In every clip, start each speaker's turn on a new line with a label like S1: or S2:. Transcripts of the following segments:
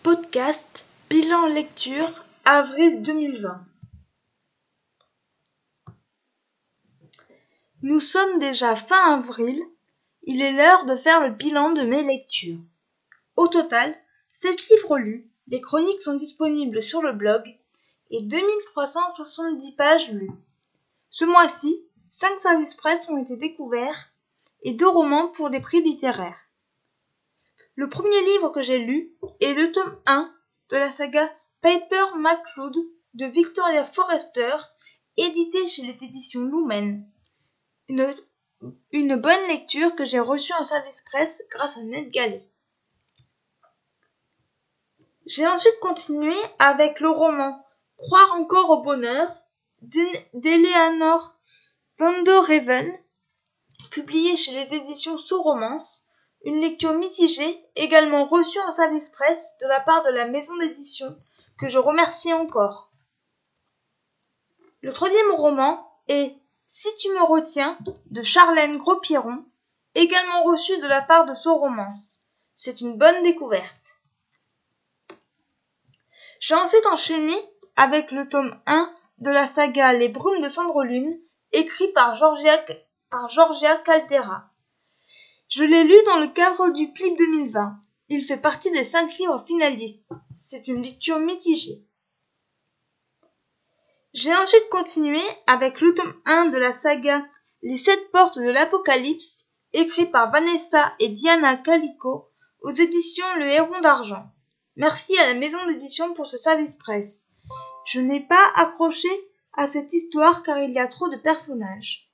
S1: Podcast Bilan lecture avril 2020. Nous sommes déjà fin avril, il est l'heure de faire le bilan de mes lectures. Au total, 7 livres lus, les chroniques sont disponibles sur le blog et 2370 pages lues. Ce mois-ci, 5 services presse ont été découverts et 2 romans pour des prix littéraires. Le premier livre que j'ai lu est le tome 1 de la saga Piper McCloud de Victoria Forrester, édité chez les éditions Lumen. Une bonne lecture que j'ai reçue en service presse grâce à NetGalley. J'ai ensuite continué avec le roman Croire encore au bonheur d'Eleanor Vanderhaven, publié chez les éditions Sous-Romance. Une lecture mitigée, également reçue en service presse de la part de la maison d'édition, que je remercie encore. Le troisième roman est Si tu me retiens de Charlène Gros-Pierron, également reçu de la part de Sous-Romance. C'est une bonne découverte. J'ai ensuite enchaîné avec le tome 1 de la saga Les Brumes de Cendre-Lune, écrit par Georgia Caldera. Je l'ai lu dans le cadre du PLIB 2020. Il fait partie des 5 livres finalistes. C'est une lecture mitigée. J'ai ensuite continué avec le tome 1 de la saga Les 7 portes de l'Apocalypse, écrit par Vanessa et Diana Calico aux éditions Le Héron d'Argent. Merci à la maison d'édition pour ce service presse. Je n'ai pas accroché à cette histoire car il y a trop de personnages.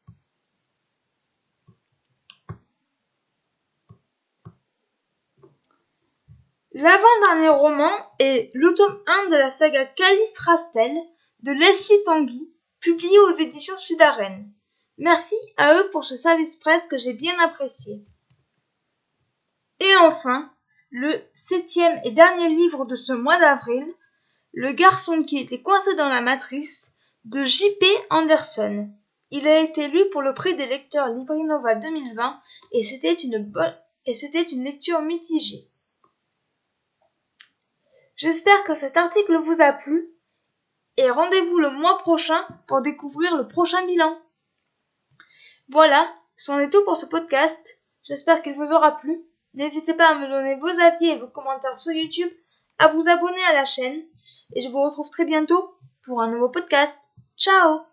S1: L'avant-dernier roman est le tome 1 de la saga Calice Rastel de Leslie Tanguy, publié aux éditions Sud-Arène. Merci à eux pour ce service presse que j'ai bien apprécié. Et enfin, le 7e et dernier livre de ce mois d'avril, Le garçon qui était coincé dans la matrice de J.P. Anderson. Il a été lu pour le prix des lecteurs Librinova 2020 et c'était une lecture mitigée. J'espère que cet article vous a plu et rendez-vous le mois prochain pour découvrir le prochain bilan. Voilà, c'en est tout pour ce podcast. J'espère qu'il vous aura plu. N'hésitez pas à me donner vos avis et vos commentaires sur YouTube, à vous abonner à la chaîne et je vous retrouve très bientôt pour un nouveau podcast. Ciao!